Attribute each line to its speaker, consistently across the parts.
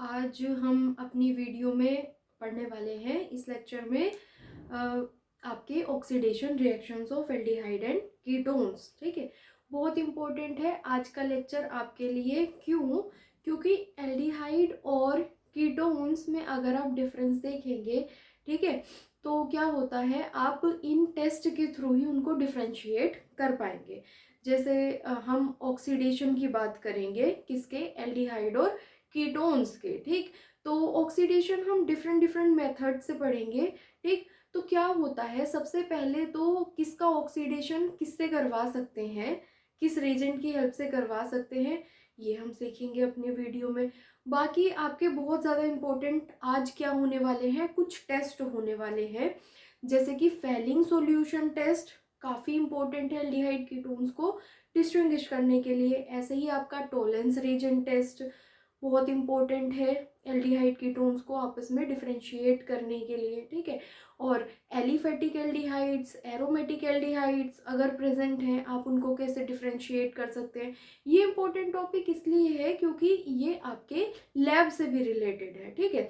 Speaker 1: आज हम अपनी वीडियो में पढ़ने वाले हैं इस लेक्चर में आपके oxidation reactions of aldehyde and ketones. ठीक है, बहुत इंपॉर्टेंट है आज का लेक्चर आपके लिए। क्यों? क्योंकि एल्डिहाइड और कीटोन्स में अगर आप डिफरेंस देखेंगे, ठीक है, तो क्या होता है, आप इन टेस्ट के थ्रू ही उनको डिफ्रेंशिएट कर पाएंगे। जैसे हम ऑक्सीडेशन की बात करेंगे किसके, एल्डिहाइड और कीटोन्स के। ठीक, तो ऑक्सीडेशन हम डिफरेंट डिफरेंट मेथड से पढ़ेंगे। ठीक, तो क्या होता है, सबसे पहले तो किसका ऑक्सीडेशन किससे करवा सकते हैं, किस रेजेंट की हेल्प से करवा सकते हैं, ये हम सीखेंगे अपने वीडियो में। बाकी आपके बहुत ज़्यादा इम्पोर्टेंट आज क्या होने वाले हैं, कुछ टेस्ट होने वाले हैं, जैसे कि फेलिंग सॉल्यूशन टेस्ट काफ़ी इंपॉर्टेंट है एल्डिहाइड कीटोन्स को डिस्टिंग्विश करने के लिए। ऐसे ही आपका टोलेंस रीजन टेस्ट बहुत इंपॉर्टेंट है एल्डिहाइड कीटोन्स को आपस में डिफरेंशिएट करने के लिए। ठीक है, और एलिफेटिक एल्डिहाइड्स, एरोमेटिक एल्डिहाइड्स अगर प्रेजेंट हैं, आप उनको कैसे डिफरेंशिएट कर सकते हैं। ये इंपॉर्टेंट टॉपिक इसलिए है क्योंकि ये आपके लैब से भी रिलेटेड है। ठीक है,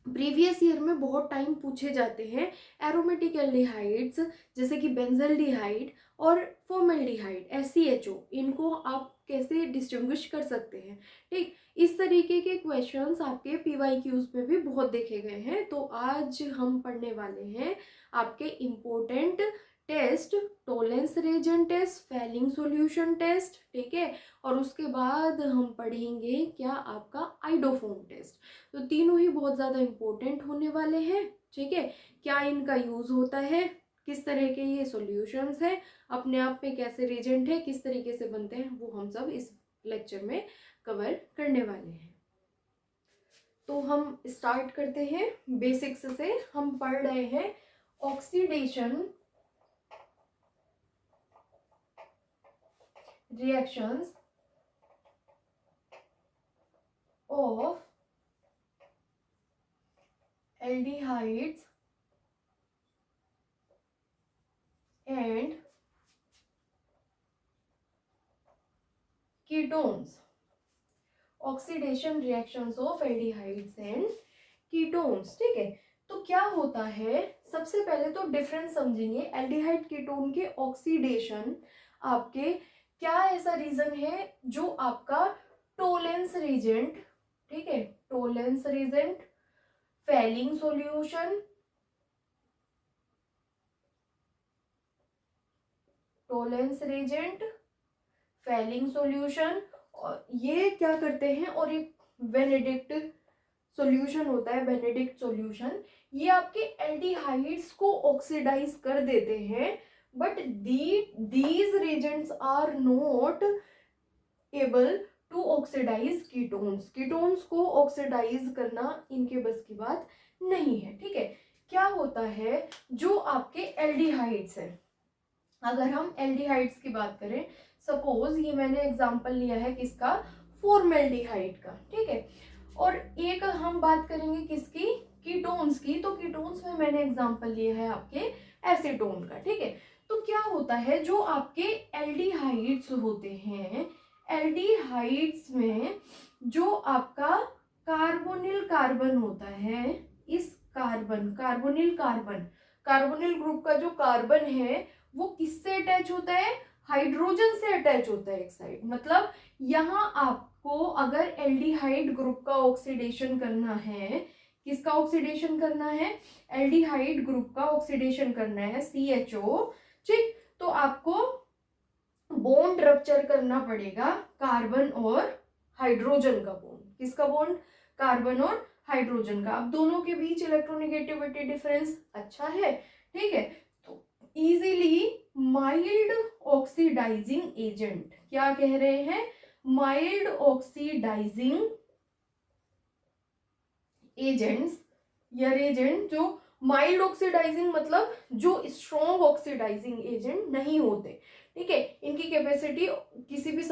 Speaker 1: प्रीवियस ईयर में बहुत टाइम पूछे जाते हैं एरोमेटिक एल्डिहाइड्स, जैसे कि बेंजल्डिहाइड और फॉर्मल्डिहाइड SCHO, इनको आप कैसे डिस्टिंग्विश कर सकते हैं। ठीक, इस तरीके के क्वेश्चंस आपके PYQs में भी बहुत देखे गए हैं। तो आज हम पढ़ने वाले हैं आपके important test, Tollens reagent test, Fehling solution test. ठीक है, और उसके बाद हम पढ़ेंगे क्या, आपका आइडोफोम टेस्ट। तो तीनों ही बहुत ज़्यादा इम्पोर्टेंट होने वाले हैं। ठीक है, क्या इनका यूज़ होता है, किस तरह के ये सॉल्यूशंस हैं, अपने आप में कैसे रिएजेंट है, किस तरीके से बनते हैं, वो हम सब इस लेक्चर में कवर करने वाले हैं। तो हम स्टार्ट करते हैं बेसिक्स से। हम पढ़ रहे हैं oxidation reactions of aldehydes and ketones. Oxidation reactions of aldehydes and ketones. ठीक है, तो क्या होता है, सबसे पहले तो डिफरेंस समझेंगे एल्डिहाइड कीटोन के ऑक्सीडेशन। आपके क्या ऐसा रीजन है जो आपका टोलेंस रीजेंट, ठीक है, Tollens reagent, Fehling solution, Tollens reagent, Fehling solution, और ये क्या करते हैं, और एक बेनेडिक्ट सॉल्यूशन होता है, बेनेडिक्ट सॉल्यूशन, ये आपके एल्डिहाइड्स को ऑक्सीडाइज कर देते हैं। But these reagents are not able to oxidise ketones. Ketones को ऑक्सीडाइज करना इनके बस की बात नहीं है। ठीक है, क्या होता है, जो आपके एल्डिहाइड्स हैं, अगर हम एल्डिहाइड्स की बात करें, सपोज ये मैंने एग्जांपल लिया है किसका, फॉर्मेल्डिहाइड का। ठीक है, और एक हम बात करेंगे किसकी, कीटोन्स की। तो कीटोन्स में मैंने एग्जांपल लिया है आपके एसीटोन का। ठीक है, तो क्या होता है, जो आपके एल्डिहाइड्स होते हैं, एल्डिहाइड्स में जो आपका कार्बोनिल कार्बन होता है, इस कार्बोनिल कार्बन, कार्बोनिल ग्रुप का जो कार्बन है वो किससे अटैच होता है, हाइड्रोजन से अटैच होता है एक साइड। मतलब यहाँ आपको अगर एल्डिहाइड ग्रुप का ऑक्सीडेशन करना है, किसका ऑक्सीडेशन करना है, एल्डिहाइड ग्रुप का ऑक्सीडेशन करना है, CHO। ठीक, तो आपको बॉन्ड रप्चर करना पड़ेगा कार्बन और हाइड्रोजन का बॉन्ड। किसका बॉन्ड, कार्बन और हाइड्रोजन का। अब दोनों के बीच इलेक्ट्रोनेगेटिविटी डिफरेंस अच्छा है। ठीक है, तो इजीली माइल्ड ऑक्सीडाइजिंग एजेंट, क्या कह रहे हैं, माइल्ड ऑक्सीडाइजिंग एजेंट्स या रेजेंट, जो माइल्ड ऑक्सीडाइजिंग मतलब जो स्ट्रॉन्ग ऑक्सीडाइजिंग एजेंट नहीं होते। ठीक है, इनकी कैपेसिटी किसी भी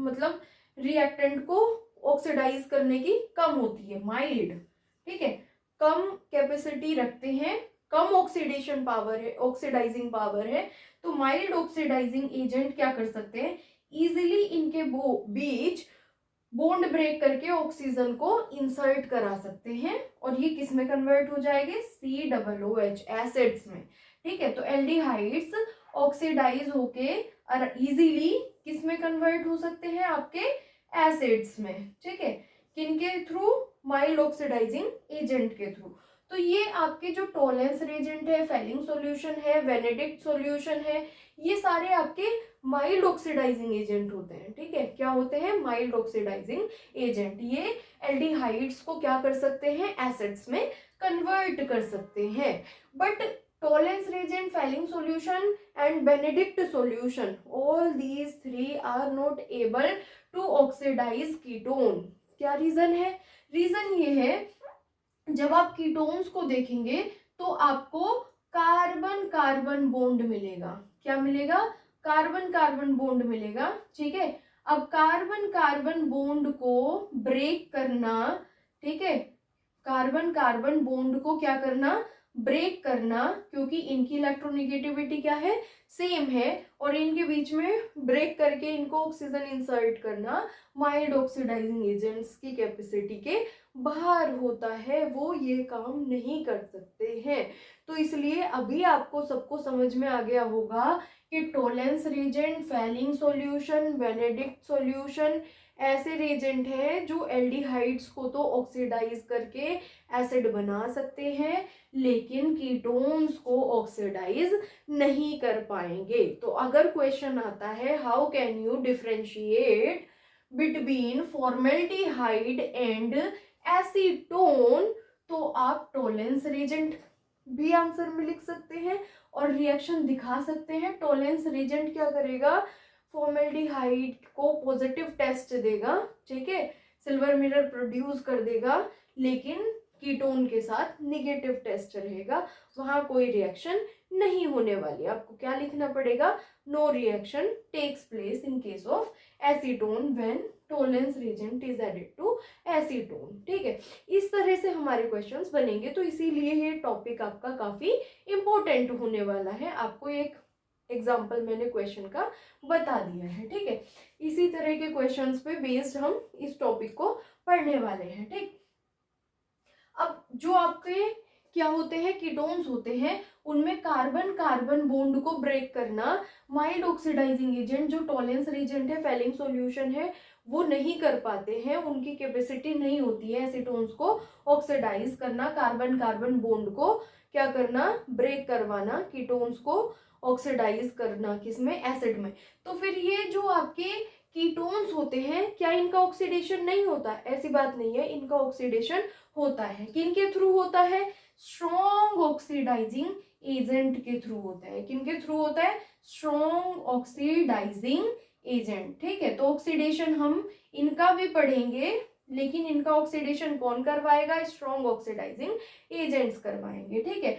Speaker 1: मतलब रिएक्टेंट को ऑक्सीडाइज करने की कम होती है, माइल्ड। ठीक है, कम कैपेसिटी रखते हैं, कम ऑक्सीडेशन पावर है, ऑक्सीडाइजिंग पावर है। तो माइल्ड ऑक्सीडाइजिंग एजेंट क्या कर सकते हैं, इजिली इनके बीच बॉन्ड ब्रेक करके ऑक्सीजन को इंसर्ट करा सकते हैं और ये किस में कन्वर्ट हो जाएंगे, COOH एसिड्स में। ठीक है, तो एल्डिहाइड्स ऑक्सीडाइज होके इजीली किस में कन्वर्ट हो सकते हैं, आपके एसिड्स में। ठीक है, किनके थ्रू, माइल्ड ऑक्सीडाइजिंग एजेंट के थ्रू। तो ये आपके जो टोलेंस रिएजेंट है, फेलिंग सॉल्यूशन है, बेनेडिक्ट सॉल्यूशन है, ये सारे आपके माइल्ड ऑक्सीडाइजिंग एजेंट होते हैं। ठीक है, क्या होते हैं, माइल्ड ऑक्सीडाइजिंग एजेंट। ये एल्डिहाइड्स को क्या कर सकते हैं, एसिड्स में कन्वर्ट कर सकते हैं। But Tollens reagent, Fehling solution and Benedict solution, all these three are not able to oxidise ketone. क्या रीजन है, रीजन ये है, जब आप कीटोन्स को देखेंगे तो आपको कार्बन कार्बन बॉन्ड मिलेगा। क्या मिलेगा, कार्बन कार्बन बॉन्ड मिलेगा। ठीक है, अब कार्बन कार्बन बॉन्ड को ब्रेक करना, ठीक है, कार्बन कार्बन बॉन्ड को क्या करना, ब्रेक करना, क्योंकि इनकी इलेक्ट्रोनेगेटिविटी क्या है, सेम है, और इनके बीच में ब्रेक करके इनको ऑक्सीजन इंसर्ट करना माइल्ड ऑक्सीडाइजिंग एजेंट्स की कैपेसिटी के बाहर होता है, वो ये काम नहीं कर सकते हैं। तो इसलिए अभी आपको सबको समझ में आ गया होगा कि Tollens reagent, Fehling solution, Benedict solution ऐसे रिएजेंट हैं जो एल्डिहाइड्स को तो ऑक्सीडाइज करके एसिड बना सकते हैं, लेकिन कीटोन्स को ऑक्सीडाइज नहीं कर पाएंगे। तो अगर क्वेश्चन आता है how can you differentiate between formaldehyde and acetone, तो आप टोलेंस रिएजेंट भी आंसर में लिख सकते हैं और रिएक्शन दिखा सकते हैं। टोलेंस रिएजेंट क्या करेगा, फॉर्मेल्डिहाइड को पॉजिटिव टेस्ट देगा, ठीक है, सिल्वर मिरर प्रोड्यूस कर देगा, लेकिन कीटोन के साथ निगेटिव टेस्ट रहेगा, वहां कोई रिएक्शन नहीं होने वाली। आपको क्या लिखना पड़ेगा, no reaction takes place in case of acetone when Tollens reagent is added to acetone. ठीक है, इस तरह से हमारे क्वेश्चंस बनेंगे। तो इसीलिए ये टॉपिक आपका काफी इंपॉर्टेंट होने वाला है। आपको एक एग्जाम्पल मैंने क्वेश्चन का बता दिया है। ठीक है, इसी तरह के क्वेश्चंस पे बेस्ड हम इस टॉपिक को पढ़ने वाले हैं। ठीक, अब जो आपके क्या होते हैं, कीटोन्स होते हैं, उनमें कार्बन कार्बन बॉन्ड को ब्रेक करना माइल्ड ऑक्सीडाइजिंग एजेंट जो टोलेंस रिएजेंट है, फेलिंग सॉल्यूशन है, वो नहीं कर पाते हैं, उनकी कैपेसिटी नहीं होती है एसीटोन्स को ऑक्सीडाइज करना, कार्बन कार्बन बॉन्ड को क्या करना, ब्रेक करवाना, कीटोन्स को ऑक्सीडाइज करना, किसमें, एसिड में। तो फिर ये जो आपके कीटोन्स होते हैं, क्या इनका ऑक्सीडेशन नहीं होता, ऐसी बात नहीं है, इनका ऑक्सीडेशन होता है। किनके थ्रू होता है, स्ट्रॉन्ग ऑक्सीडाइजिंग एजेंट के थ्रू होता है। किनके थ्रू होता है, स्ट्रॉन्ग ऑक्सीडाइजिंग एजेंट। ठीक है, तो ऑक्सीडेशन हम इनका भी पढ़ेंगे, लेकिन इनका ऑक्सीडेशन कौन करवाएगा, स्ट्रॉन्ग ऑक्सीडाइजिंग एजेंट्स करवाएंगे। ठीक है,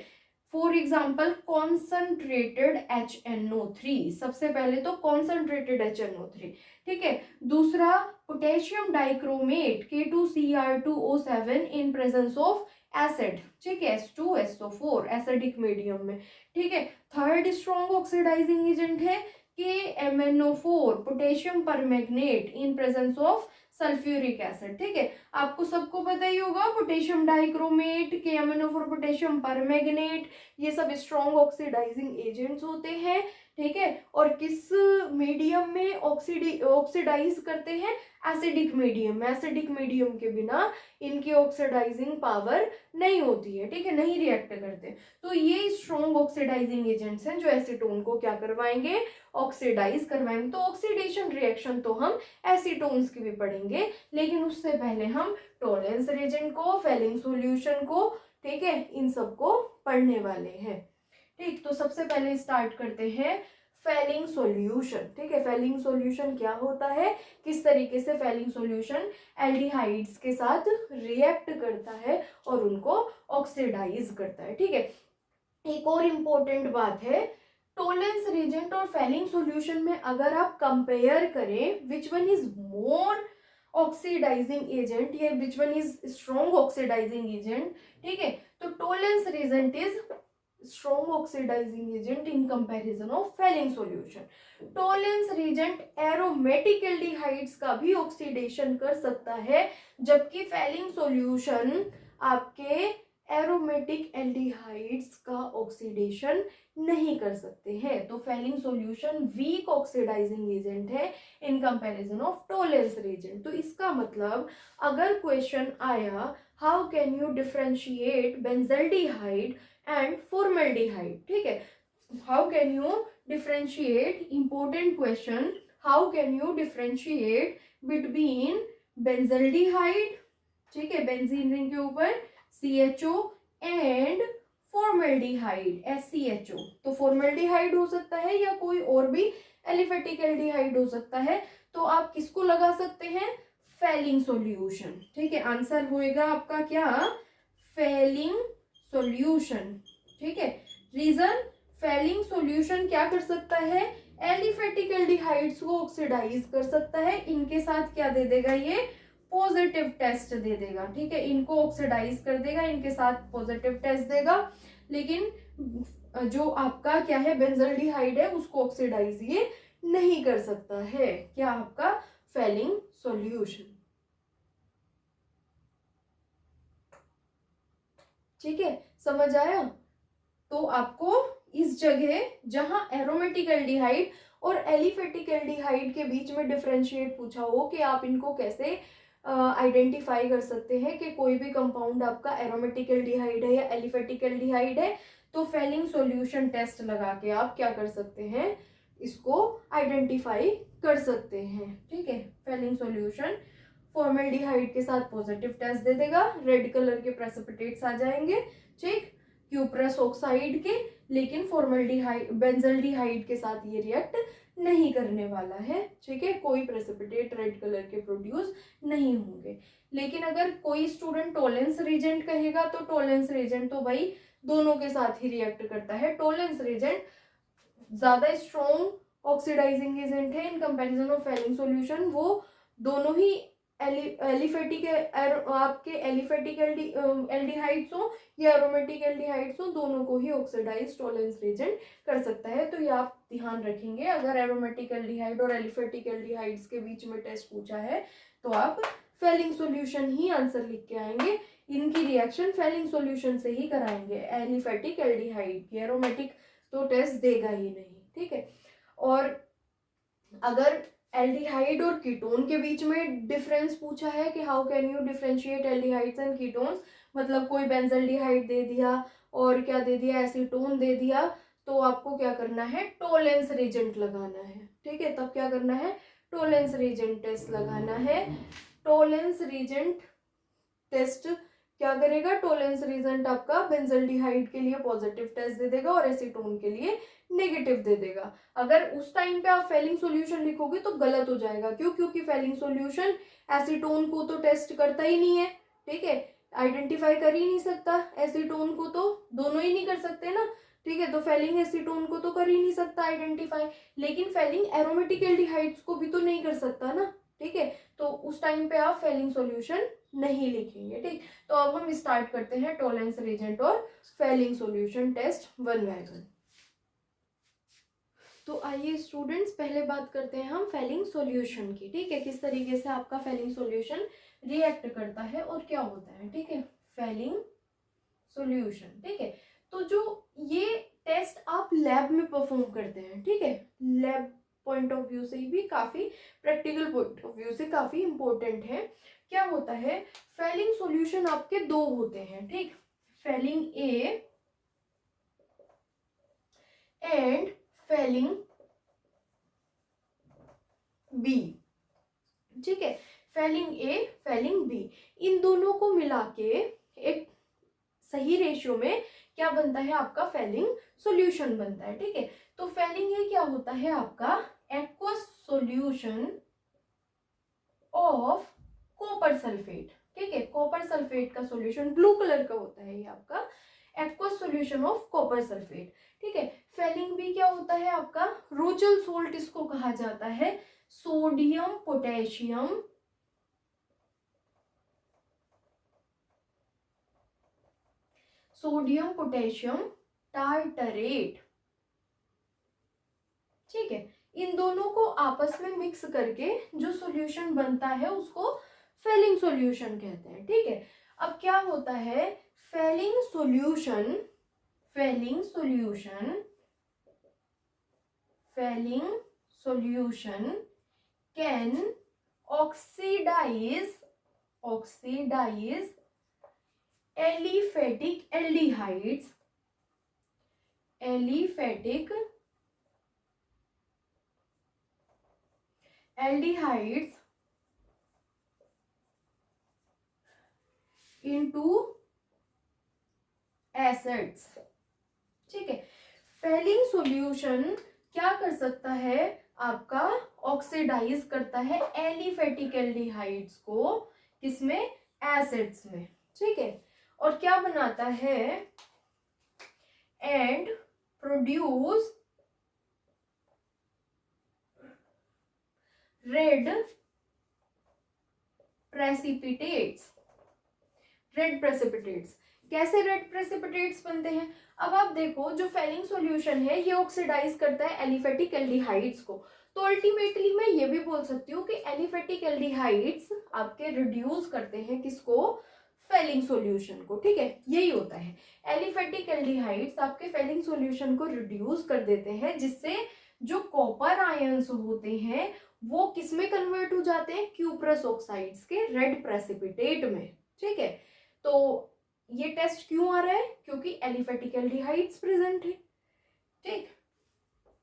Speaker 1: फॉर एग्जाम्पल कॉन्सनट्रेटेड HNO3, सबसे पहले तो कॉन्सनट्रेटेड HNO3। ठीक है, दूसरा potassium dichromate K2Cr2O7 in presence of acid, ठीक है, H2SO4 एसिडिक मीडियम में। ठीक है, थर्ड स्ट्रॉन्ग ऑक्सीडाइजिंग एजेंट है KMnO4 potassium permanganate in presence of sulphuric acid. ठीक है, आपको सबको पता ही होगा potassium dichromate, KMnO4 potassium permanganate, ये सब स्ट्रॉन्ग ऑक्सीडाइजिंग एजेंट्स होते हैं। ठीक है, और किस मीडियम में ऑक्सीडाइज करते हैं, एसिडिक मीडियम। एसिडिक मीडियम के बिना इनकी ऑक्सीडाइजिंग पावर नहीं होती है। ठीक है, नहीं रिएक्ट करते। तो ये स्ट्रॉन्ग ऑक्सीडाइजिंग एजेंट्स हैं जो एसीटोन को क्या करवाएंगे, ऑक्सीडाइज करवाएंगे। तो ऑक्सीडेशन रिएक्शन तो हम एसीटोन्स की भी पढ़ेंगे, लेकिन उससे पहले हम टोलेंस रिएजेंट को, फेलिंग सॉल्यूशन को, ठीक है, इन सबको पढ़ने वाले हैं। ठीक, तो सबसे पहले स्टार्ट करते हैं फेलिंग सॉल्यूशन। ठीक है, फेलिंग सॉल्यूशन क्या होता है, किस तरीके से फेलिंग सॉल्यूशन एल्डिहाइड्स के साथ रिएक्ट करता है और उनको ऑक्सीडाइज करता है। ठीक है, एक और इम्पोर्टेंट बात है, टोलेंस रिएजेंट और फेलिंग सॉल्यूशन में अगर आप कंपेयर करें which one is more oxidizing agent या which one is strong oxidizing agent, ठीक है, तो Tollens reagent is strong oxidizing agent in comparison of Fehling solution. Tollens reagent aromatic aldehydes का भी ऑक्सीडेशन कर सकता है, जबकि फेलिंग सॉल्यूशन आपके एरोमेटिक एल्डिहाइड्स का ऑक्सीडेशन नहीं कर सकते हैं। तो Fehling solution weak oxidizing agent है इन कंपैरिजन ऑफ टोलेंस रिएजेंट। तो इसका मतलब अगर क्वेश्चन आया how can you differentiate benzaldehyde and formaldehyde, ठीक है, how can you differentiate, important question, how can you differentiate between benzaldehyde, ठीक है, बेंजीन रिंग के ऊपर CHO एंड फॉर्मल्डिहाइड SCHO। तो फॉर्मल्डिहाइड हो सकता है या कोई और भी एलिफेटिक एल्डिहाइड हो सकता है। तो आप किसको लगा सकते हैं? फेलिंग सॉल्यूशन, ठीक है। आंसर होएगा आपका क्या? फेलिंग सॉल्यूशन, ठीक है। रीजन, फेलिंग सॉल्यूशन क्या कर सकता है? एलिफेटिक एल्डिहाइड्स को ऑक्सीडाइज कर सकता है। इनके साथ क्या दे देगा? ये पॉजिटिव टेस्ट दे देगा, ठीक है। इनको ऑक्सीडाइज कर देगा, इनके साथ पॉजिटिव टेस्ट देगा। लेकिन जो आपका क्या है, बेंजल्डिहाइड है, उसको ऑक्सीडाइज ये नहीं कर सकता है। क्या? आपका फेलिंग सॉल्यूशन, ठीक है। समझ आया? तो आपको इस जगह जहां एरोमेटिक एल्डिहाइड और एलिफेटिक एल्डिहाइड के बीच में डिफरेंशिएट पूछा हो कि आप इनको कैसे आइडेंटिफाई कर सकते हैं कि कोई भी कंपाउंड आपका एरोमेटिक एल्डिहाइड है या एलिफेटिक एल्डिहाइड है, तो फेलिंग सॉल्यूशन टेस्ट लगा के आप क्या कर सकते हैं? इसको आइडेंटिफाई कर सकते हैं, ठीक है। फेलिंग सॉल्यूशन फॉर्मल्डिहाइड के साथ पॉजिटिव टेस्ट दे देगा, रेड कलर के प्रेसिपिटेट्स आ जाएंगे, ठीक, क्यूप्रस ऑक्साइड के, लेकिन फॉर्मल्डिहाइड बेंजल्डिहाइड के साथ ये रिएक्ट नहीं करने वाला है, ठीक है। कोई प्रेसिपिटेट रेड कलर के प्रोड्यूस नहीं होंगे। लेकिन अगर कोई स्टूडेंट टोलेंस रिएजेंट कहेगा तो टोलेंस रिएजेंट तो भाई दोनों के साथ ही रिएक्ट करता है। टोलेंस रिएजेंट ज्यादा स्ट्रॉन्ग ऑक्सीडाइजिंग एजेंट है इन कंपैरिजन ऑफ फेलिंग सॉल्यूशन। वो दोनों ही एलिफेटिक आपके एलिफेटिक एल्डिहाइड्स हो या एरोमेटिक एल्डिहाइड्स हो, दोनों को ही ऑक्सीडाइज टोलेंस रिएजेंट कर सकता है। तो ये आप ध्यान रखेंगे, अगर एरोमेटिक एल्डिहाइड और एलिफेटिक एल्डिहाइड्स के बीच में टेस्ट पूछा है तो आप फेलिंग सॉल्यूशन ही आंसर लिख के आएंगे। इनकी रिएक्शन फेलिंग सॉल्यूशन से ही कराएंगे। एलिफेटिक एल्डिहाइड की एरोमेटिक तो टेस्ट देगा ही नहीं, ठीक है। और अगर एल्डिहाइड और कीटोन के बीच में डिफरेंस पूछा है कि how can you differentiate aldehydes and ketones, मतलब कोई बेंजल्डिहाइड दे दिया और क्या दे दिया, एसीटोन दे दिया, तो आपको क्या करना है? टोलेंस रिएजेंट लगाना है, ठीक है। तब क्या करना है? टोलेंस रिएजेंट टेस्ट लगाना है। टोलेंस रिएजेंट टेस्ट क्या करेगा? टोलेंस रिएजेंट आपका बेंजल्डिहाइड के लिए पॉजिटिव टेस्ट दे देगा और एसीटोन के लिए नेगेटिव दे देगा। अगर उस टाइम पे आप फेलिंग सॉल्यूशन लिखोगे तो गलत हो जाएगा। क्यों? क्योंकि फेलिंग सॉल्यूशन एसीटोन को तो टेस्ट करता ही नहीं है, ठीक है, आइडेंटिफाई कर ही नहीं सकता। एसीटोन को तो दोनों ही नहीं कर सकते ना, ठीक है। तो फेलिंग एसीटोन को तो कर ही नहीं सकता आइडेंटिफाई, लेकिन फेलिंग एरोमेटिक एल्डिहाइड्स को भी तो नहीं कर सकता ना, ठीक है। तो उस टाइम पे आप फेलिंग सॉल्यूशन नहीं लिखेंगे, ठीक। तो अब हम स्टार्ट करते हैं टोलेंस रिएजेंट और Fehling solution test one by one. तो आइए स्टूडेंट्स, पहले बात करते हैं हम फेलिंग सॉल्यूशन की, ठीक है, किस तरीके से आपका फेलिंग सॉल्यूशन रिएक्ट करता है और क्या होता है, ठीक है। फेलिंग सॉल्यूशन, ठीक है। तो जो ये टेस्ट आप लैब में परफॉर्म करते हैं, ठीक है, लैब पॉइंट ऑफ व्यू से भी काफी, प्रैक्टिकल पॉइंट ऑफ व्यू से काफी इंपॉर्टेंट है। क्या होता है? फेलिंग सॉल्यूशन आपके दो होते हैं, ठीक, Fehling A and Fehling B, ठीक है। फेलिंग ए, फेलिंग बी, इन दोनों को मिला के एक सही रेशियो में क्या बनता है? आपका फेलिंग सॉल्यूशन बनता है, ठीक है। तो फेलिंग ए क्या होता है? आपका aqueous solution of copper sulphate, ठीक है। कॉपर सल्फेट का सॉल्यूशन ब्लू कलर का होता है, ये आपका aqueous solution of copper sulphate, ठीक है। फेलिंग बी क्या होता है? आपका रोचल सोल्ट इसको कहा जाता है, सोडियम पोटेशियम टार्टरेट, ठीक है। इन दोनों को आपस में मिक्स करके जो सॉल्यूशन बनता है उसको फेलिंग सॉल्यूशन कहते हैं, ठीक है। अब क्या होता है, Fehling solution, Fehling solution, Fehling solution can oxidise, oxidise aliphatic aldehydes, aliphatic aldehydes into acids, ठीक है। फेलिंग सॉल्यूशन क्या कर सकता है, आपका ऑक्सीडाइज करता है एलिफेटिक एल्डिहाइड्स को, किसमें, एसिड्स में, ठीक है। और क्या बनाता है, and produce red precipitates, red precipitates. कैसे रेड प्रेसिपिटेट्स बनते हैं, अब आप देखो जो फेलिंग सॉल्यूशन है ये ऑक्सीडाइज करता है एलिफेटिक एल्डिहाइड्स को, तो अल्टीमेटली मैं ये भी बोल सकती हूँ कि एलिफेटिक एल्डिहाइड्स आपके रिड्यूस करते हैं किसको, फेलिंग सॉल्यूशन को, ठीक है। यही होता है, एलिफेटिक एल्डिहाइड्स आपके फेलिंग सॉल्यूशन को रिड्यूस कर देते हैं, जिससे जो कॉपर आयंस होते हैं वो किसमें कन्वर्ट हो जाते हैं, क्यूप्रस ऑक्साइड्स के रेड प्रेसिपिटेट में, ठीक है। तो ये टेस्ट क्यों आ रहा है, क्योंकि एलिफेटिक एल्डिहाइड्स प्रेजेंट है, ठीक।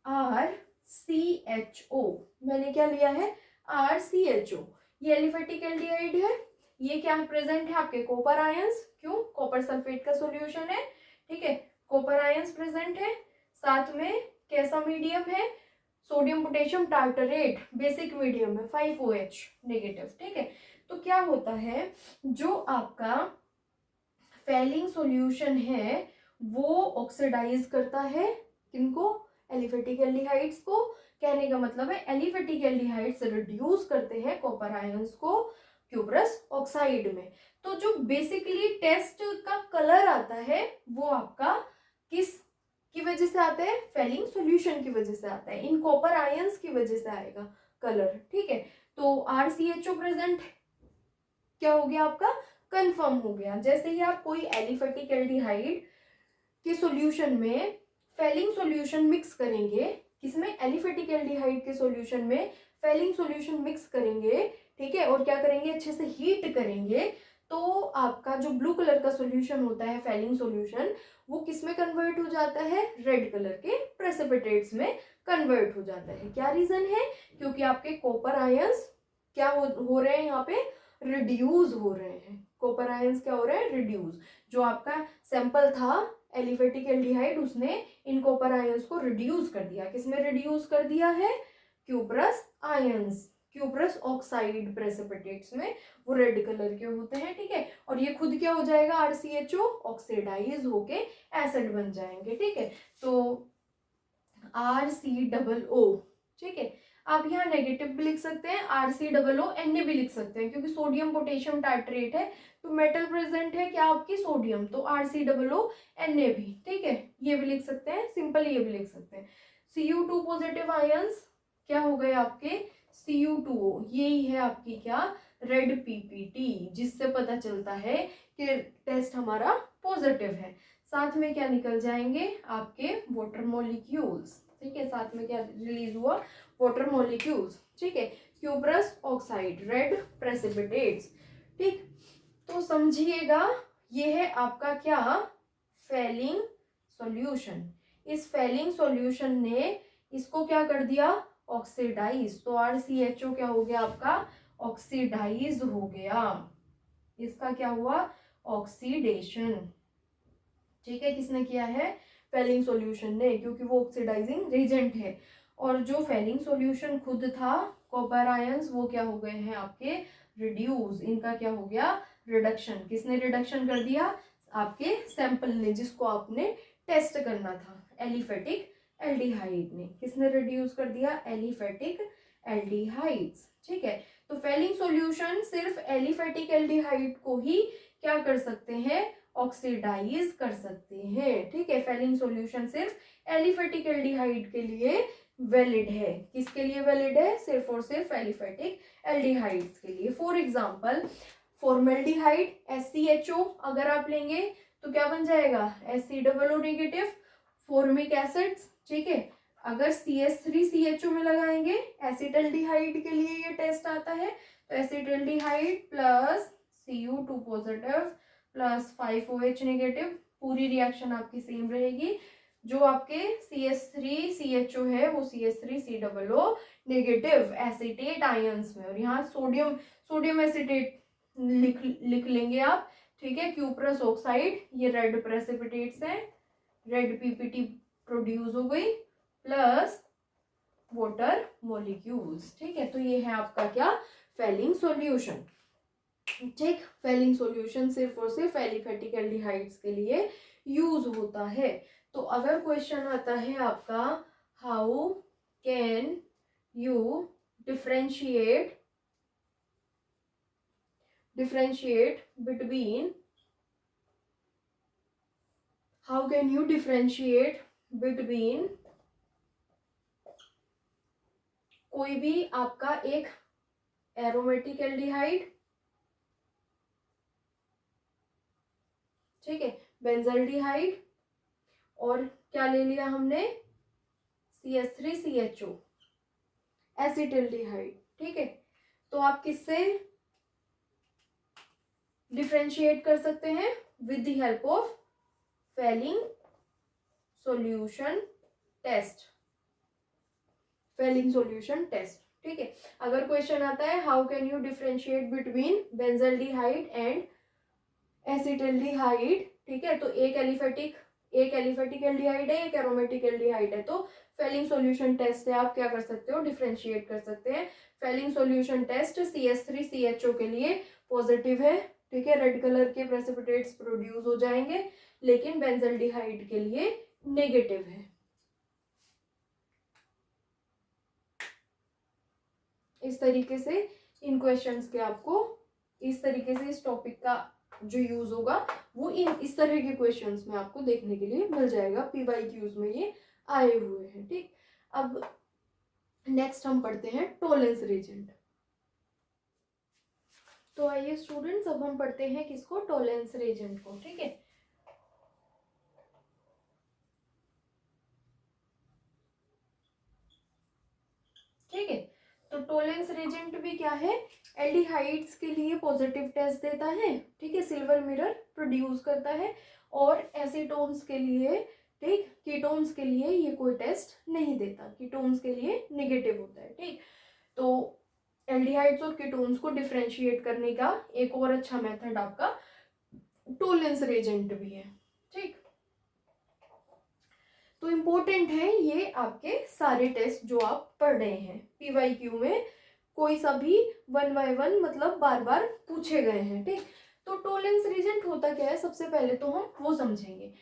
Speaker 1: RCHO मैंने क्या लिया है, RCHO, ये एलिफेटिक एल्डिहाइड है, ये क्या प्रेजेंट है, आपके कॉपर आयंस, क्यों, कॉपर सल्फेट का सॉल्यूशन है, ठीक है, कॉपर आयंस प्रेजेंट है, साथ में कैसा मीडियम है, sodium potassium tartrate, basic medium है 5OH नेगेटिव, ठीक है। तो क्या होता है, जो आपका फेलिंग सॉल्यूशन है वो ऑक्सीडाइज करता है किनको, एलिफेटिक एल्डिहाइड्स को, कहने का मतलब है एलिफेटिक एल्डिहाइड्स रिड्यूस करते हैं कॉपर आयंस को क्यूप्रस ऑक्साइड में। तो जो बेसिकली टेस्ट का कलर आता है वो आपका किस की वजह से आता है, फेलिंग सॉल्यूशन की वजह से आता है, इन कॉपर आयंस की वजह से आएगा कलर, ठीक है। तो RCHO प्रेजेंट क्या हो गया आपका, कंफर्म हो गया। जैसे ही आप कोई एलिफेटिक एल्डिहाइड के सॉल्यूशन में फेलिंग सॉल्यूशन मिक्स करेंगे, किसमें, एलिफेटिक एल्डिहाइड के सॉल्यूशन में फेलिंग सॉल्यूशन मिक्स करेंगे, ठीक है, और क्या करेंगे, अच्छे से हीट करेंगे, तो आपका जो ब्लू कलर का सॉल्यूशन होता है फेलिंग सॉल्यूशन, वो किसमें कन्वर्ट हो जाता है, रेड कलर के प्रेसिपिटेट्स में कन्वर्ट हो जाता है। क्या रीजन है, क्योंकि आपके कॉपर आयंस क्या हो रहे हैं, यहाँ पे रिड्यूस हो रहे हैं, कॉपर आयंस क्या हो रहे हैं, रिड्यूस। जो आपका सैंपल था एलिफेटिक एल्डिहाइड, उसने इन कॉपर आयंस को रिड्यूस कर दिया, किसमें रिड्यूस कर दिया है, cuprous ions, cuprous oxide precipitates में, वो रेड कलर के होते हैं, ठीक है। और ये खुद क्या हो जाएगा, RCHO ऑक्सीडाइज होके एसिड बन जाएंगे, ठीक है। तो RCOO, ठीक है। आप यहाँ नेगेटिव भी लिख सकते हैं, RCOO Na भी लिख सकते हैं, क्योंकि सोडियम पोटेशियम टार्ट्रेट है, तो मेटल प्रेजेंट है क्या आपकी, सोडियम, तो RCOO Na भी, ठीक है, ये भी लिख सकते हैं, सिंपल ये भी लिख सकते हैं। Cu2 पॉजिटिव आयंस क्या हो गए आपके, Cu2O, यही है आपकी क्या, रेड PPT, जिससे पता चलता है कि टेस्ट हमारा पॉजिटिव है। साथ में क्या निकल जाएंगे आपके वाटर मॉलिक्यूल्स, ठीक है, साथ में क्या रिलीज हुआ, वाटर मॉलिक्यूल्स, ठीक है, क्यूप्रस ऑक्साइड, रेड प्रेसिपिटेट्स, ठीक। तो समझिएगा ये है आपका क्या, फेलिंग सॉल्यूशन। इस फेलिंग सॉल्यूशन ने इसको क्या कर दिया, ऑक्सीडाइज, तो RCHO क्या हो गया आपका, ऑक्सीडाइज हो गया, इसका क्या हुआ, ऑक्सीडेशन, ठीक है। किसने किया है, फेलिंग सॉल्यूशन ने, क्योंकि वो ऑक्सीडाइजिंग रिएजेंट है। और जो फेलिंग सॉल्यूशन खुद था कॉपर आयंस, वो क्या हो गए हैं आपके, रिड्यूस, इनका क्या हो गया, रिडक्शन। किसने रिडक्शन कर दिया, आपके सैंपल ने, जिसको आपने टेस्ट करना था, एलिफेटिक एल्डिहाइड ने, किसने रिड्यूस कर दिया, एलिफेटिक एल्डिहाइड्स, ठीक है। तो फेलिंग सॉल्यूशन सिर्फ एलिफेटिक एल्डिहाइड को ही क्या कर सकते हैं, ऑक्सीडाइज कर सकते हैं। ठीक है, फेलिंग सॉल्यूशन सिर्फ एलिफेटिक एल्डिहाइड के लिए वैलिड है। किसके लिए वैलिड है? सिर्फ और सिर्फ एलिफेटिक एल्डिहाइड्स के लिए। फॉर एग्जांपल फॉर्मेल्डिहाइड SCHO अगर आप लेंगे तो क्या बन जाएगा? Ac negative formic acids. ठीक है, अगर CH3CHO में लगाएंगे एसिटल्डिहाइड के लिए ये टेस्ट आता है, तो acetaldehyde plus Cu2 positive plus 5OH negative, पूरी रिएक्शन आपकी सेम रहेगी। जो आपके CH3CHO है वो CH3COO नेगेटिव एसिटेट आयंस में, और यहाँ सोडियम एसिटेट लिख लेंगे आप। ठीक है, क्यूप्रस ऑक्साइड, ये रेड प्रेसिपिटेट्स हैं, रेड PPT प्रोड्यूस हो गई प्लस वाटर मॉलिक्यूल्स। ठीक है, तो ये है आपका क्या? Fehling solution. ठीक, फेलिंग सॉल्यूशन सिर्फ और सिर्फ एलिफेटिक एल्डिहाइड्स के लिए यूज होता है। तो अगर क्वेश्चन आता है आपका how can you differentiate between कोई भी आपका एक एरोमेटिक एल्डिहाइड, ठीक है, बेंजल्डिहाइड, और क्या ले लिया हमने? CH3CHO acetaldehyde. ठीक है, तो आप किससे डिफरेंशिएट कर सकते हैं? With the help of Fehling solution test. Fehling solution test. ठीक है, अगर क्वेश्चन आता है how can you differentiate between benzaldehyde and acetaldehyde, ठीक है, तो एक एलिफेटिक एल्डिहाइड है, एक एरोमेटिक एल्डिहाइड है, तो फेलिंग सॉल्यूशन टेस्ट से आप क्या कर सकते हो? डिफरेंशिएट कर सकते हैं। फेलिंग सॉल्यूशन टेस्ट CH3CHO के लिए पॉजिटिव है। ठीक है, रेड कलर के प्रेसिपिटेट्स प्रोड्यूस हो जाएंगे, लेकिन बेंजल्डिहाइड के लिए नेगेटिव है। इस तरीके से इन क्वेश्चंस के आपको इस तरीके से इस टॉपिक का जो यूज होगा वो इस तरह के क्वेश्चंस में आपको देखने के लिए मिल जाएगा। PYQs में ये आए हुए हैं। ठीक, अब नेक्स्ट हम पढ़ते हैं टोलेंस रीजेंट। तो आइए स्टूडेंट्स, अब हम पढ़ते हैं किसको? टोलेंस रीजेंट को। ठीक है, ठीक है, तो टोलेंस रीजेंट भी क्या है? एल्डिहाइड्स के लिए पॉजिटिव टेस्ट देता है। ठीक है, सिल्वर मिरर प्रोड्यूस करता है, और एसीटोन्स के लिए, ठीक, कीटोन्स के लिए ये कोई टेस्ट नहीं देता, कीटोन्स के लिए नेगेटिव होता है। ठीक, तो एल्डिहाइड्स और कीटोन्स को डिफरेंशिएट करने का एक और अच्छा मेथड आपका टोलेंस रीजेंट भी है। ठीक, तो इम्पोर्टेंट है ये आपके सारे टेस्ट जो आप पढ़ रहे हैं। PYQ में कोई सा भी 1 by 1 मतलब बार बार पूछे गए हैं। ठीक, तो टोलेंस रीजेंट होता क्या है? सबसे पहले तो हम वो समझेंगे।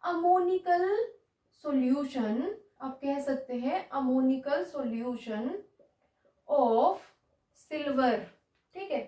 Speaker 1: अमोनिकल सॉल्यूशन, आप कह सकते हैं अमोनिकल सॉल्यूशन ऑफ सिल्वर। ठीक है,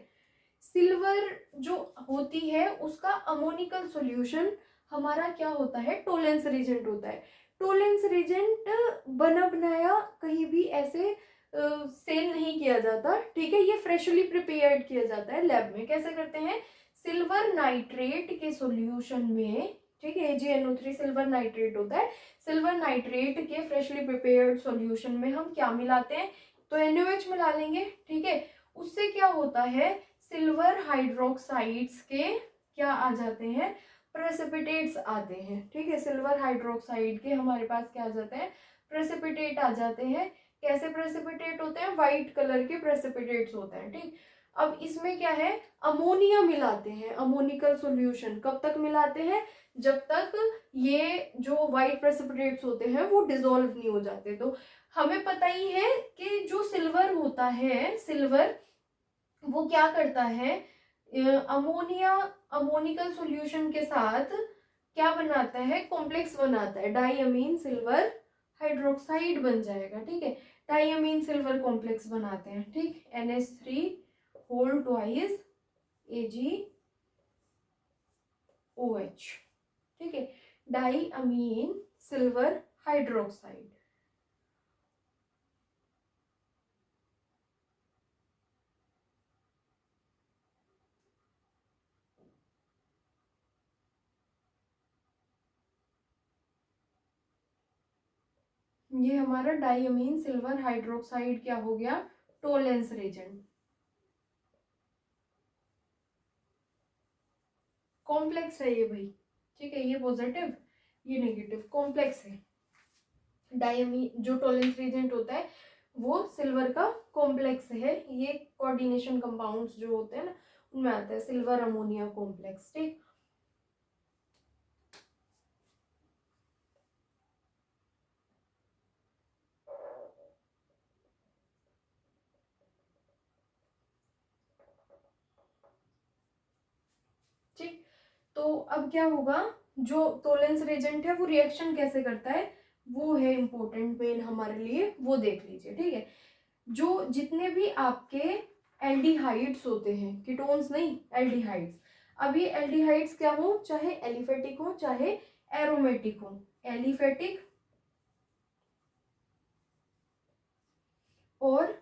Speaker 1: सिल्वर जो होती है उसका अमोनिकल सॉल्यूशन हमारा क्या होता है? टोलेंस रीजेंट होता है। टोलेंस रीजेंट बना बनाया कहीं भी ऐसे सेल नहीं किया जाता। ठीक है, ये फ्रेशली प्रिपेयर्ड किया जाता है लैब में। कैसे करते हैं? सिल्वर नाइट्रेट के सॉल्यूशन में, ठीक है, AgNO3 सिल्वर नाइट्रेट होता है। सिल्वर नाइट्रेट के फ्रेशली प्रिपेयर्ड सॉल्यूशन में हम क्या मिलाते हैं? तो NaOH मिला लेंगे। ठीक है, उससे क्या होता है? सिल्वर हाइड्रोक्साइड्स के क्या आ जाते हैं? प्रेसिपिटेट्स आते हैं। ठीक है, सिल्वर हाइड्रोक्साइड के हमारे पास क्या आ जाते हैं? प्रेसिपिटेट आ जाते हैं। कैसे प्रेसिपिटेट होते हैं? वाइट कलर के प्रेसिपिटेट्स होते हैं। ठीक, अब इसमें क्या है? अमोनिया मिलाते हैं। अमोनिकल सॉल्यूशन कब तक मिलाते हैं? जब तक ये जो वाइट प्रेसिपिटेट्स होते हैं वो डिसॉल्व नहीं हो जाते। तो हमें पता ही है कि जो सिल्वर होता है, सिल्वर वो क्या करता है? अमोनिकल सॉल्यूशन के साथ क्या बनाता है? कॉम्प्लेक्स बनाता है, डाइअमीन सिल्वर हाइड्रोक्साइड बन जाएगा। ठीक है, डाइअमीन सिल्वर कॉम्प्लेक्स बनाते हैं। ठीक, NH3 whole twice Ag OH, ठीक है, डाई अमीन सिल्वर हाइड्रोक्साइड। ये हमारा डाईअमीन सिल्वर हाइड्रोक्साइड क्या हो गया, टोलेंस रेजेंट। कॉम्प्लेक्स है ये भाई, ठीक है, ये पॉजिटिव ये नेगेटिव, कॉम्प्लेक्स है। डाईअमीन जो टोलेंस रेजेंट होता है वो सिल्वर का कॉम्प्लेक्स है, ये कोऑर्डिनेशन कंपाउंड्स जो होते हैं ना उनमें आता है, सिल्वर अमोनिया कॉम्प्लेक्स, ठीक। ठीक, तो अब क्या होगा, जो टोलेंस रेजेंट है वो रिएक्शन कैसे करता है, वो है इंपॉर्टेंट मेन हमारे लिए, वो देख लीजिए, ठीक है। जो जितने भी आपके एल्डिहाइड्स होते हैं, कीटोन्स नहीं एल्डिहाइड्स, अब ये एल्डिहाइड्स क्या हो, चाहे एलिफेटिक हो चाहे एरोमेटिक हो, एलिफेटिक और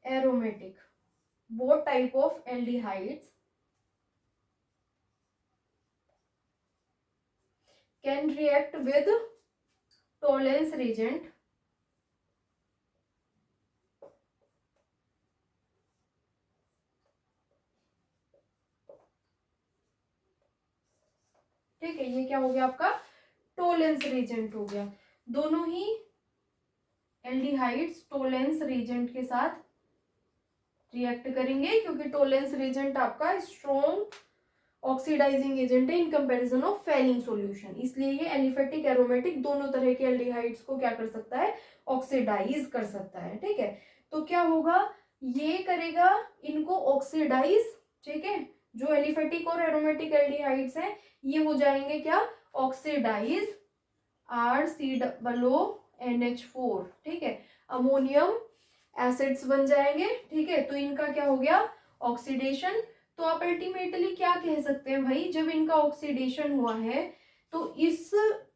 Speaker 1: aromatic, both type of aldehydes can react with tolerance reagent ठीक है, ये क्या हो गया आपका टोलेंस रेजेंट हो गया। दोनों ही एल्डिहाइड्स टोलेंस रेजेंट के साथ रिएक्ट करेंगे, क्योंकि टोलेंस रेजेंट आपका स्ट्रॉन्ग ऑक्सीडाइजिंग एजेंट है इन कंपैरिजन ऑफ फेलिंग सॉल्यूशन, इसलिए ये एलिफेटिक एरोमेटिक दोनों तरह के एल्डिहाइड्स को क्या कर सकता है, ऑक्सीडाइज कर सकता है, ठीक है। तो क्या होगा, ये करेगा इनको ऑक्सीडाइज, ठीक है, जो एलिफेटिक और एरोमेटिक एल्डिहाइड्स हैं ये हो जाएंगे क्या, ऑक्सीडाइज RCOONH4, ठीक है, अमोनियम एसिड्स बन जाएंगे, ठीक है। तो इनका क्या हो गया, ऑक्सीडेशन। तो आप अल्टीमेटली क्या कह सकते हैं भाई, जब इनका ऑक्सीडेशन हुआ है तो इस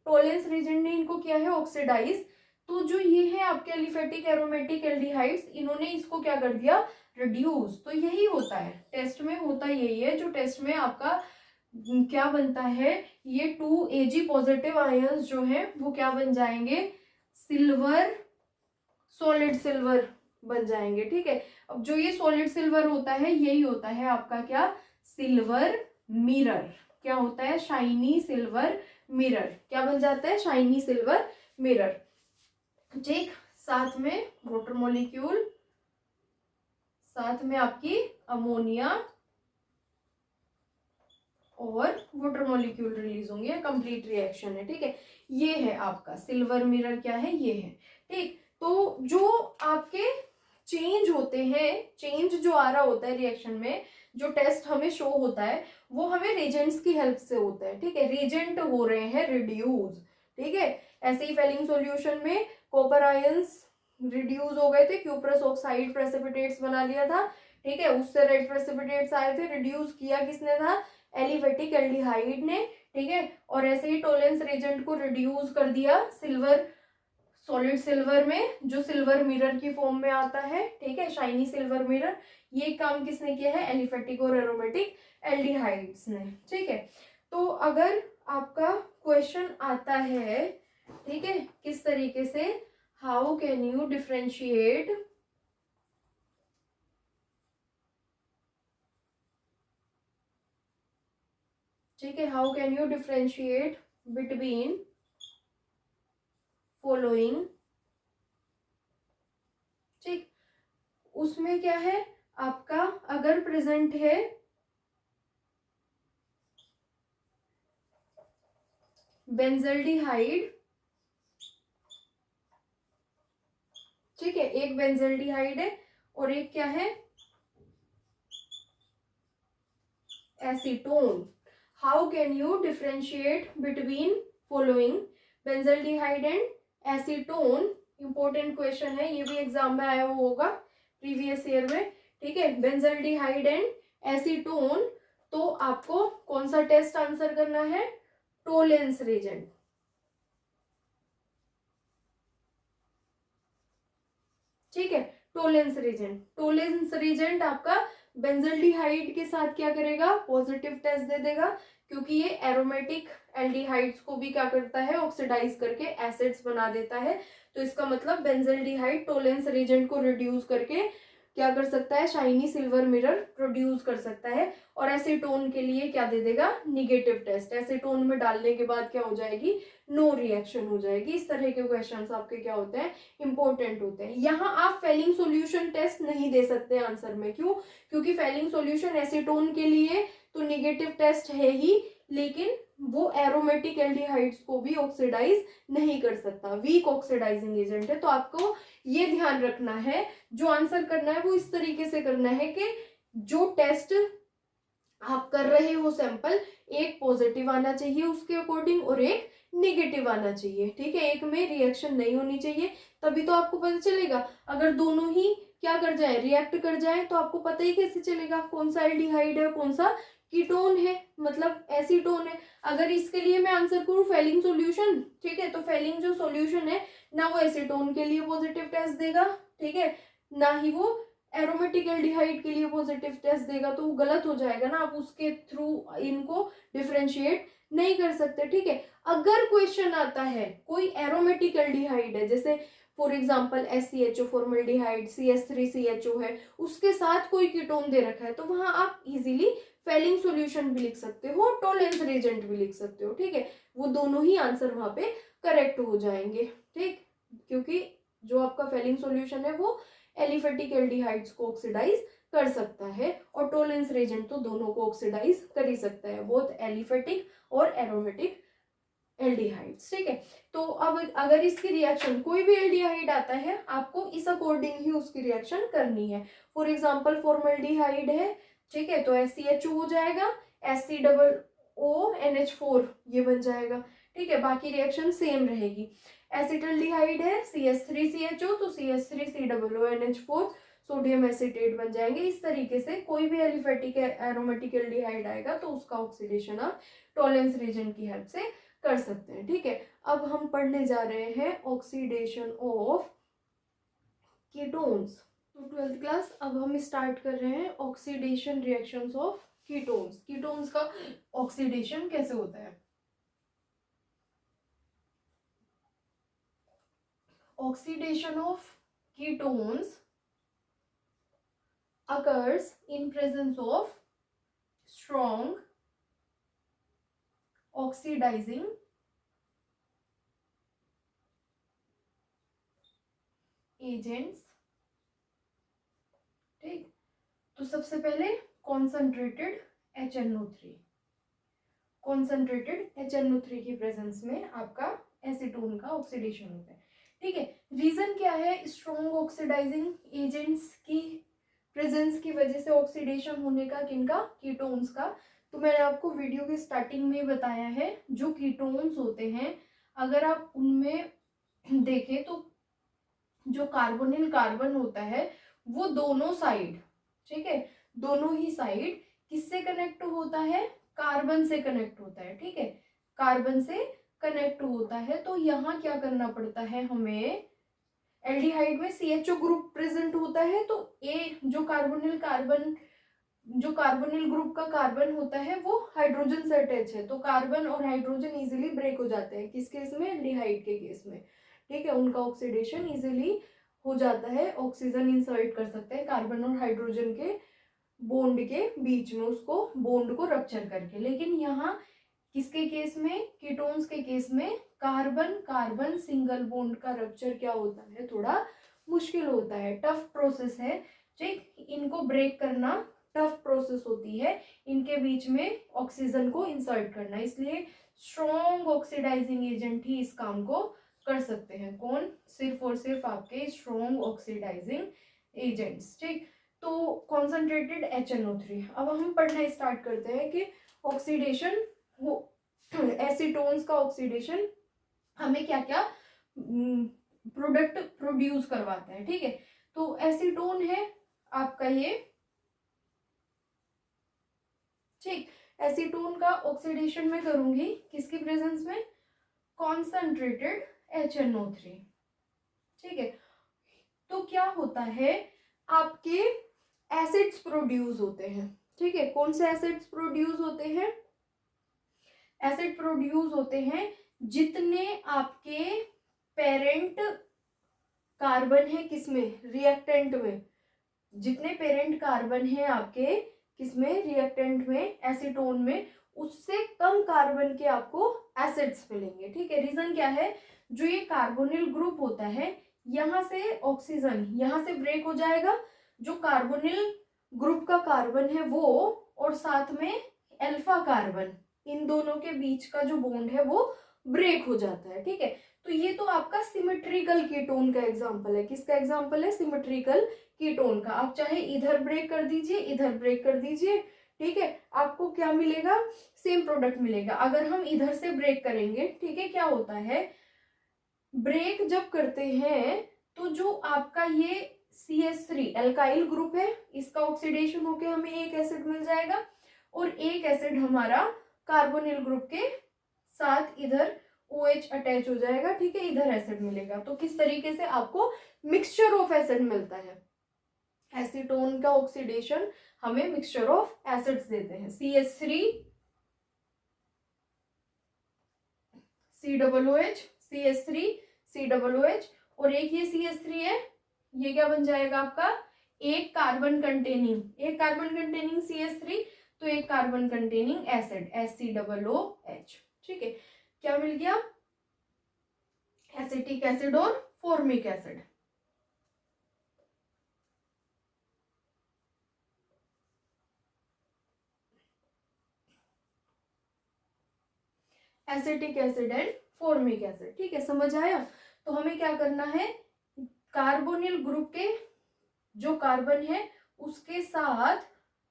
Speaker 1: टोलेंस रीजन ने इनको किया है ऑक्सीडाइज, तो जो ये है आपके एलिफेटिक एरोमेटिक एल्डिहाइड्स, इन्होंने इसको क्या कर दिया, रिड्यूस। तो यही होता है टेस्ट में, होता यही है, जो टेस्ट में आपका क्या बनता है, ये 2Ag पॉजिटिव आयंस जो है वो क्या बन जाएंगे, सिल्वर, सॉलिड सिल्वर बन जाएंगे, ठीक है। अब जो ये सॉलिड सिल्वर होता है यही होता है आपका क्या, सिल्वर मिरर, क्या होता है, शाइनी सिल्वर मिरर, क्या बन जाता है, शाइनी सिल्वर मिरर, ठीक। साथ में वाटर मॉलिक्यूल, साथ में आपकी अमोनिया और वाटर मॉलिक्यूल रिलीज होंगे, कंप्लीट रिएक्शन है, ठीक है। ये है आपका सिल्वर मिरर, क्या है, ये है, ठीक। तो जो आपके चेंज होते हैं, चेंज जो आ रहा होता है रिएक्शन में, जो टेस्ट हमें शो होता है वो हमें रेजेंट्स की हेल्प से होता है, ठीक है, रेजेंट हो रहे हैं रिड्यूस, ठीक है। ऐसे ही फेलिंग सॉल्यूशन में कॉपर आयंस रिड्यूस हो गए थे, क्यूप्रस ऑक्साइड प्रेसिपिटेट्स बना लिया था, ठीक है, उससे रेड प्रेसिपिटेट्स आए थे, रिड्यूस किया किसने था, एलिफेटिक एल्डिहाइड ने, ठीक है। और ऐसे ही टोलेंस रेजेंट को रिड्यूस कर दिया सिल्वर, सॉलिड सिल्वर में, जो सिल्वर मिरर की फॉर्म में आता है, ठीक है, शाइनी सिल्वर मिरर। ये काम किसने किया है, एलिफेटिक और एरोमेटिक एल्डिहाइड्स ने, ठीक है। तो अगर आपका क्वेश्चन आता है, ठीक है, किस तरीके से, हाउ कैन यू डिफ्रेंशिएट, ठीक है, how can you differentiate between following, ठीक, उसमें क्या है आपका, अगर प्रेजेंट है बेंजल्डिहाइड, ठीक है, एक बेंजल्डिहाइड है और एक क्या है, acetone. How can you differentiate between following, benzaldehyde and acetone, important question है, ये भी एग्जाम में आया हुआ होगा प्रीवियस ईयर में, ठीक है। बेंजल्डिहाइड एंड एसीटोन, तो आपको कौन सा टेस्ट आंसर करना है, टोलेंस रीजेंट। ठीक है, टोलेंस रीजेंट। टोलेंस रीजेंट आपका बेंजल्डिहाइड के साथ क्या करेगा, पॉजिटिव टेस्ट दे देगा, क्योंकि ये एरोमेटिक एल्डिहाइड्स को भी क्या करता है, ऑक्सीडाइज करके एसिड्स बना देता है। तो इसका मतलब बेंजल्डिहाइड टोलेंस रीजेंट को रिड्यूस करके क्या कर सकता है, शाइनी सिल्वर मिरर प्रोड्यूस कर सकता है। और एसीटोन के लिए क्या दे देगा, निगेटिव टेस्ट। एसीटोन में डालने के बाद क्या हो जाएगी, नो रिएक्शन हो जाएगी। इस तरह के क्वेश्चंस आपके क्या होते हैं, इंपॉर्टेंट होते हैं। यहाँ आप फेलिंग सॉल्यूशन टेस्ट नहीं दे सकते आंसर में, क्यों, क्योंकि फेलिंग सॉल्यूशन एसीटोन के लिए तो निगेटिव टेस्ट है ही, लेकिन वो एरोमेटिक एल्डिहाइड्स को भी ऑक्सीडाइज नहीं कर सकता, वीक ऑक्सीडाइजिंग एजेंट है। तो आपको ये ध्यान रखना है, जो आंसर करना है वो इस तरीके से करना है कि जो टेस्ट आप कर रहे हो सैंपल, एक पॉजिटिव आना चाहिए उसके अकॉर्डिंग और एक नेगेटिव आना चाहिए। ठीक है, एक में रिएक्शन नहीं होनी चाहिए, तभी तो आपको पता चलेगा। अगर दोनों ही क्या कर जाए, रिएक्ट कर जाए, तो आपको पता ही कैसे चलेगा कौन सा एल्डिहाइड है कौन सा कीटोन है, मतलब एसीटोन है। अगर इसके लिए मैं आंसर करूं फेलिंग सॉल्यूशन, ठीक है, तो फेलिंग जो सॉल्यूशन है ना वो एसीटोन के लिए पॉजिटिव टेस्ट देगा, ठीक है, ना ही वो एरोमेटिक एल्डिहाइड के लिए पॉजिटिव टेस्ट देगा, तो वो गलत हो जाएगा ना, आप उसके थ्रू इनको डिफरेंशिएट नहीं कर सकते। ठीक है, अगर क्वेश्चन आता है कोई एरोमेटिक एल्डिहाइड है, जैसे for example SCHO formaldehyde CH3CHO है, उसके साथ कोई कीटोन दे रखा है, तो वहां आप इजीली फेलिंग सॉल्यूशन भी लिख सकते हो, टोलेंस रिएजेंट भी लिख सकते हो। ठीक है, वो दोनों ही आंसर वहां पे करेक्ट हो जाएंगे। ठीक, क्योंकि जो आपका फेलिंग सॉल्यूशन है वो एलिफेटिक एल्डिहाइड्स को ऑक्सीडाइज कर सकता है, और टोलेंस रिएजेंट तो दोनों को ऑक्सीडाइज कर ही सकता है, बोथ एलिफेटिक और एरोमेटिक एल्डिहाइड्स। ठीक है, तो अब अगर इसकी रिएक्शन कोई भी एल्डिहाइड आता है, आपको इस अकॉर्डिंग ही उसकी रिएक्शन करनी है। फॉर एग्जांपल फॉर्मल्डिहाइड है, ठीक है, तो SCHO हो जाएगा, SCOONH4 ये बन जाएगा। ठीक है, बाकी रिएक्शन सेम रहेगी। एसिटल्डिहाइड है CH3CHO, तो CH3COONH4 सोडियम एसिटेट बन जाएंगे। इस तरीके से कोई भी एलिफेटिक एरोमेटिक एल्डिहाइड आएगा तो उसका ऑक्सीडेशन आप टोलेंस रीजन की हेल्प से कर सकते हैं। ठीक है, अब हम पढ़ने जा रहे हैं ऑक्सीडेशन ऑफ कीटोन्स। तो 12th क्लास, अब हम स्टार्ट कर रहे हैं oxidation reactions of ketones. Ketones का ऑक्सीडेशन कैसे होता है। Oxidation of ketones occurs in presence of strong oxidizing agents। ठीक, तो सबसे पहले कॉन्सेंट्रेटेड HNO3, कॉन्सेंट्रेटेड HNO3 की प्रेजेंस में आपका एसीटोन का ऑक्सीडेशन होता है। ठीक है, रीजन क्या है, स्ट्रॉन्ग ऑक्सीडाइजिंग एजेंट्स की प्रेजेंस की वजह से ऑक्सीडेशन होने का, किनका, कीटोन्स का। तो मैंने आपको वीडियो के स्टार्टिंग में बताया है, जो कीटोन्स होते हैं अगर आप उनमें देखें तो जो कार्बोनिल कार्बन होता है वो दोनों साइड, ठीक है, दोनों ही साइड किससे कनेक्ट होता है, कार्बन से कनेक्ट होता है। ठीक है, कार्बन से कनेक्ट होता है, तो यहाँ क्या करना पड़ता है हमें, एल्डिहाइड में CHO ग्रुप प्रेजेंट होता है, तो ए जो कार्बोनिल कार्बन, जो कार्बोनिल ग्रुप का कार्बन होता है वो हाइड्रोजन से अटैच है, तो कार्बन और हाइड्रोजन इजीली ब्रेक हो जाते हैं, किस केस में, एल्डिहाइड के केस में। ठीक है, उनका ऑक्सीडेशन इजीली हो जाता है, ऑक्सीजन इंसर्ट कर सकते हैं कार्बन और हाइड्रोजन के बॉन्ड के बीच में, उसको बॉन्ड को रप्चर करके। लेकिन यहाँ किसके केस में, कीटोन्स के केस में कार्बन कार्बन सिंगल बॉन्ड का रप्चर क्या होता है, थोड़ा मुश्किल होता है, टफ प्रोसेस है। ठीक, इनको ब्रेक करना टफ प्रोसेस होती है, इनके बीच में ऑक्सीजन को इंसर्ट करना, इसलिए स्ट्रॉन्ग ऑक्सीडाइजिंग एजेंट ही इस काम को कर सकते हैं। कौन, सिर्फ और सिर्फ आपके स्ट्रॉन्ग ऑक्सीडाइजिंग एजेंट्स। ठीक, तो कॉन्सेंट्रेटेड HNO3। अब हम पढ़ना स्टार्ट करते हैं कि ऑक्सीडेशन, एसीटोन्स का ऑक्सीडेशन हमें क्या क्या प्रोडक्ट प्रोड्यूस करवाता है। ठीक है, तो एसीटोन है आपका ये ठीक, एसीटोन का ऑक्सीडेशन में करूंगी किसकी प्रेजेंस में, कॉन्सेंट्रेटेड HNO3। ठीक है, तो क्या होता है, आपके एसिड्स प्रोड्यूस होते हैं। ठीक है, कौन से एसिड्स प्रोड्यूस होते हैं, एसिड प्रोड्यूस होते हैं जितने आपके पेरेंट कार्बन है किसमें, रिएक्टेंट में, जितने पेरेंट कार्बन है आपके किसमें, रिएक्टेंट में, एसीटोन में, उससे कम कार्बन के आपको एसिड्स मिलेंगे। ठीक है, रीजन क्या है, जो ये कार्बोनिल ग्रुप होता है, यहाँ से ऑक्सीजन यहाँ से ब्रेक हो जाएगा, जो कार्बोनिल ग्रुप का कार्बन है वो, और साथ में अल्फा कार्बन, इन दोनों के बीच का जो बॉन्ड है वो ब्रेक हो जाता है। ठीक है, तो ये तो आपका सिमेट्रिकल कीटोन का एग्जांपल है। किसका एग्जांपल है, सिमेट्रिकल कीटोन का। आप चाहे इधर ब्रेक कर दीजिए, इधर ब्रेक कर दीजिए, ठीक है, आपको क्या मिलेगा, सेम प्रोडक्ट मिलेगा। अगर हम इधर से ब्रेक करेंगे, ठीक है, क्या होता है, ब्रेक जब करते हैं तो जो आपका ये CH3 एल्काइल ग्रुप है, इसका ऑक्सीडेशन होके हमें एक एसिड मिल जाएगा, और एक एसिड हमारा कार्बोनिल ग्रुप के साथ इधर OH अटैच हो जाएगा। ठीक है, इधर एसिड मिलेगा। तो किस तरीके से आपको मिक्सचर ऑफ एसिड मिलता है, एसीटोन का ऑक्सीडेशन हमें मिक्सचर ऑफ एसिड्स देते हैं, CH3 COOH, CH3 COOH, और एक ये CH3 है, ये क्या बन जाएगा आपका, एक कार्बन कंटेनिंग CH3, तो एक कार्बन कंटेनिंग एसिड HCOOH। ठीक है, क्या मिल गया, एसिटिक एसिड और formic acid. Acetic acid and formic acid. ठीक है, समझ आया। तो हमें क्या करना है, कार्बोनिल ग्रुप के जो कार्बन है उसके साथ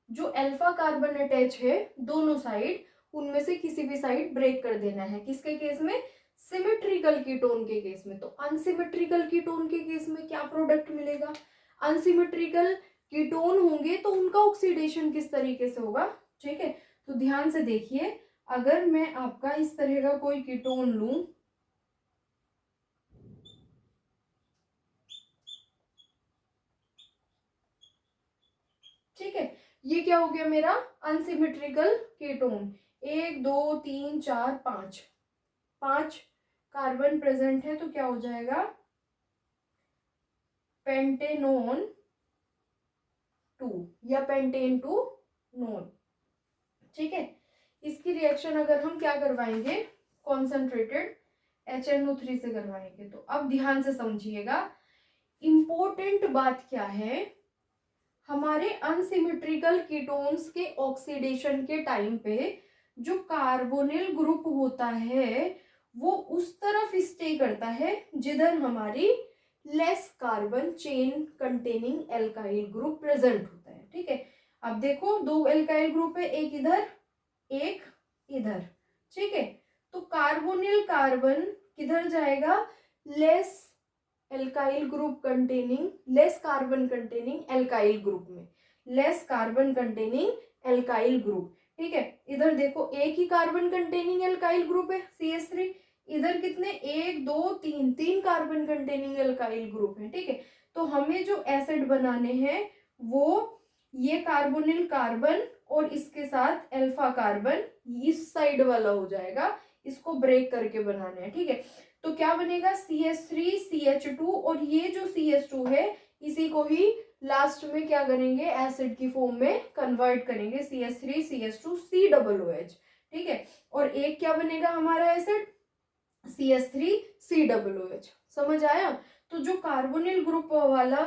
Speaker 1: जो अल्फा कार्बन अटैच है दोनों साइड, उनमें से किसी भी साइड ब्रेक कर देना है। किसके केस में, सिमेट्रिकल कीटोन के केस में। तो अनसिमेट्रिकल कीटोन के केस में क्या प्रोडक्ट मिलेगा, अनसिमेट्रिकल कीटोन होंगे तो उनका ऑक्सीडेशन किस तरीके से होगा। ठीक है, तो ध्यान से देखिए, अगर मैं आपका इस तरह का कोई कीटोन लूं, ठीक है, ये क्या हो गया मेरा अनसिमेट्रिकल कीटोन, 1 2 3 4 5, 5 कार्बन प्रेजेंट है, तो क्या हो जाएगा, पेंटेनोन 2 या पेंटेन टू नोन। ठीक है, इसकी रिएक्शन अगर हम क्या करवाएंगे, कॉन्सेंट्रेटेड HNO3 से करवाएंगे। तो अब ध्यान से समझिएगा, इंपॉर्टेंट बात क्या है, हमारे अनसिमेट्रिकल कीटोन्स के ऑक्सीडेशन के टाइम पे जो कार्बोनिल ग्रुप होता है वो उस तरफ स्टे करता है जिधर हमारी less carbon chain containing alkyl group present होता है। ठीक है, अब देखो दो एल्काइल ग्रुप है, एक इधर एक इधर। ठीक है, तो कार्बोनिल कार्बन किधर जाएगा, less alkyl group containing, less carbon containing alkyl group में, less carbon containing alkyl group. ठीक है, इधर देखो एक ही कार्बन कंटेनिंग एल्काइल ग्रुप है CH3, इधर कितने, 1 2 3, 3 कार्बन कंटेनिंग एल्काइल ग्रुप है। ठीक है, तो हमें जो एसिड बनाने हैं वो ये कार्बोनिल कार्बन और इसके साथ अल्फा कार्बन इस साइड वाला हो जाएगा, इसको ब्रेक करके बनाने हैं। ठीक है, तो क्या बनेगा, CH3 CH2, और ये जो CH2 है इसी को ही लास्ट में क्या करेंगे, एसिड की फॉर्म में कन्वर्ट करेंगे, CH3 CH2 COOH। ठीक है, और एक क्या बनेगा हमारा एसिड, CH3 COOH। समझ आया। तो जो कार्बोनिल ग्रुप वाला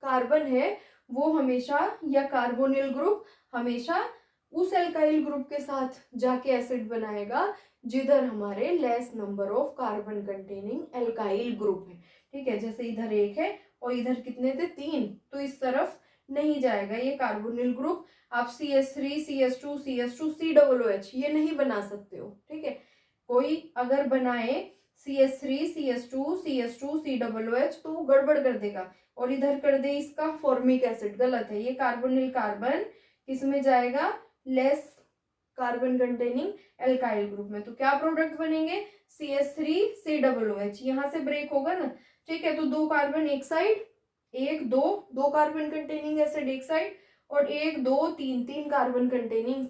Speaker 1: कार्बन है वो हमेशा, या कार्बोनिल ग्रुप हमेशा उस एल्काइल ग्रुप के साथ जाके एसिड बनाएगा जिधर हमारे less number of carbon containing alkyl group है। ठीक है, जैसे इधर एक है और इधर कितने थे, 3, तो इस तरफ नहीं जाएगा ये कार्बोनिल ग्रुप। आप CH3 CH2 CH2 COOH ये नहीं बना सकते हो। ठीक है, कोई अगर बनाए CH3 CH2 CH2 COOH तो वो गड़बड़ कर देगा और इधर कर दे इसका फॉर्मिक एसिड, गलत है। ये कार्बोनिल कार्बन किस में जाएगा, less carbon containing alkyl group में। तो क्या प्रोडक्ट बनेंगे, CH3COOH, यहाँ से ब्रेक होगा ना, ठीक है। तो 2 कार्बन एक साइड, 1 2, 2 कार्बन कंटेनिंग एसिड एक साइड, और 1 2 3, 3 कार्बन कंटेनिंग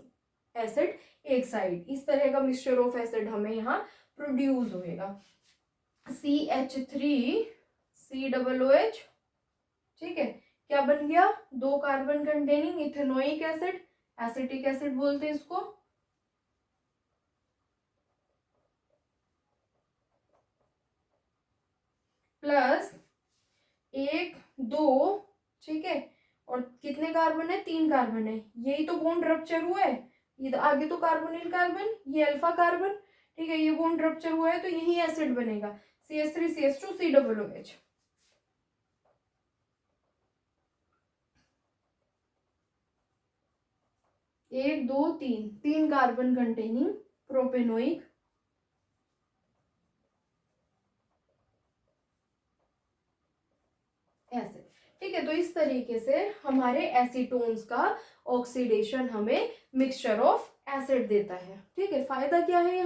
Speaker 1: एसिड एक साइड। इस तरह का मिक्सचर ऑफ एसिड हमें यहाँ प्रोड्यूस होएगा। CH3COOH, ठीक है। क्या बन गया, 2 carbon containing ethanoic acid, acetic acid बोलते हैं इसको, प्लस 1 2, ठीक है। और कितने कार्बन है, 3 कार्बन है, यही तो बॉन्ड रप्चर हुआ है। ये आगे तो कार्बोनिल कार्बन, ये अल्फा कार्बन, ठीक है। ये बॉन्ड रप्चर हुआ है तो यही एसिड बनेगा, CH3CH2COOH। 1 2 3, 3 carbon containing propanoic acid, ठीक है। तो इस तरीके से हमारे एसीटोन्स का ऑक्सीडेशन हमें मिक्सचर ऑफ एसिड देता है, ठीक है। फायदा क्या है,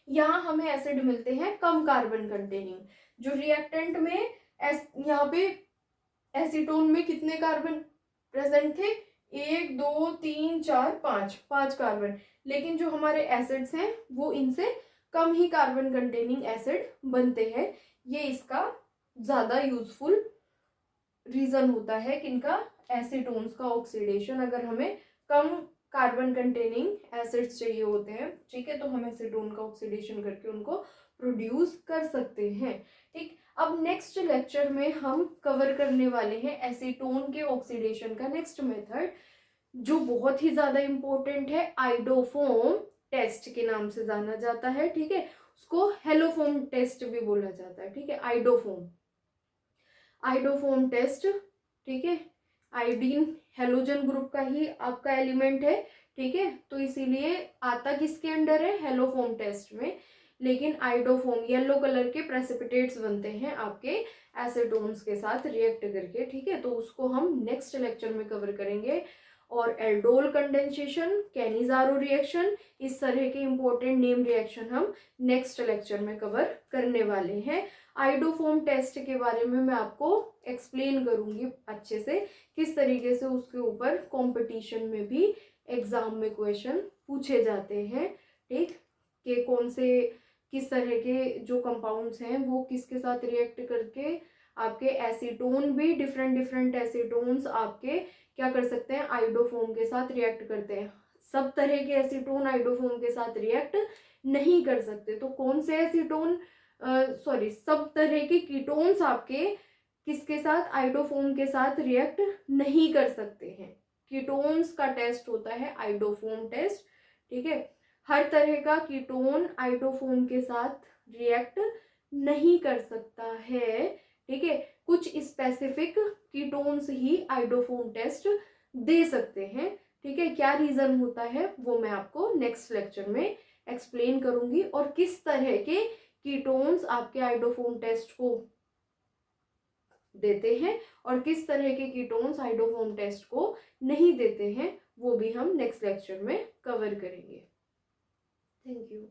Speaker 1: यहाँ हमें एसिड मिलते हैं कम कार्बन कंटेनिंग। जो रिएक्टेंट में यहाँ पे एसीटोन में कितने कार्बन प्रेजेंट थे, 1 2 3 4 5, 5 कार्बन। लेकिन जो हमारे एसिड्स हैं वो इनसे कम ही कार्बन कंटेनिंग एसिड बनते हैं। ये इसका ज्यादा यूजफुल रीजन होता है किनका, एसीटोन्स का ऑक्सीडेशन। अगर हमें कम कार्बन कंटेनिंग एसिड्स चाहिए होते हैं, ठीक है, तो हम एसीटोन का ऑक्सीडेशन करके उनको प्रोड्यूस कर सकते हैं, ठीक। अब नेक्स्ट लेक्चर में हम कवर करने वाले हैं एसीटोन के ऑक्सीडेशन का नेक्स्ट मेथड, जो बहुत ही ज्यादा इंपॉर्टेंट है, आइडोफोम टेस्ट के नाम से जाना जाता है, ठीक है। उसको हेलोफोम टेस्ट भी बोला जाता है, ठीक है। आइडोफोम टेस्ट, ठीक है। आयोडीन हेलोजन ग्रुप का ही आपका एलिमेंट है, ठीक है। तो इसीलिए आता किसके अंडर है, हेलोफोम टेस्ट में। लेकिन आइडोफोम येलो कलर के प्रेसिपिटेट्स बनते हैं आपके एसीटोन्स के साथ रिएक्ट करके, ठीक है। तो उसको हम नेक्स्ट लेक्चर में कवर करेंगे। और एल्डोल कंडेंसेशन, कैनिजारो रिएक्शन, इस तरह के इंपॉर्टेंट नेम रिएक्शन हम नेक्स्ट लेक्चर में कवर करने वाले हैं। आइडोफोम टेस्ट के बारे में मैं आपको एक्सप्लेन करूंगी अच्छे से, किस तरीके से उसके ऊपर कंपटीशन में भी एग्जाम में क्वेश्चन पूछे जाते हैं, ठीक, कि कौन से किस तरह के जो कंपाउंड्स हैं वो किसके साथ रिएक्ट करके आपके एसीटोन भी डिफरेंट एसीटोन्स आपके क्या कर सकते हैं, आइडोफोम के साथ रिएक्ट करते हैं। सब तरह के एसीटोन आइडोफोम के साथ रिएक्ट नहीं कर सकते। तो कौन से एसीटोन सब तरह के कीटोन्स आपके किसके साथ, आइडोफोम के साथ रिएक्ट नहीं कर सकते हैं। कीटोन्स का टेस्ट होता है आइडोफोम टेस्ट, ठीक है। हर तरह का कीटोन आइडोफोम के साथ रिएक्ट नहीं कर सकता है, ठीक है। कुछ स्पेसिफिक कीटोन्स ही आइडोफोम टेस्ट दे सकते हैं, ठीक है। क्या रीजन होता है वो मैं आपको नेक्स्ट लेक्चर में एक्सप्लेन करूंगी, और किस तरह के कीटोन्स आपके आइडोफोम टेस्ट को देते हैं और किस तरह के कीटोन्स आइडोफोम टेस्ट को नहीं देते हैं, वो भी हम नेक्स्ट लेक्चर में कवर करेंगे। Thank you.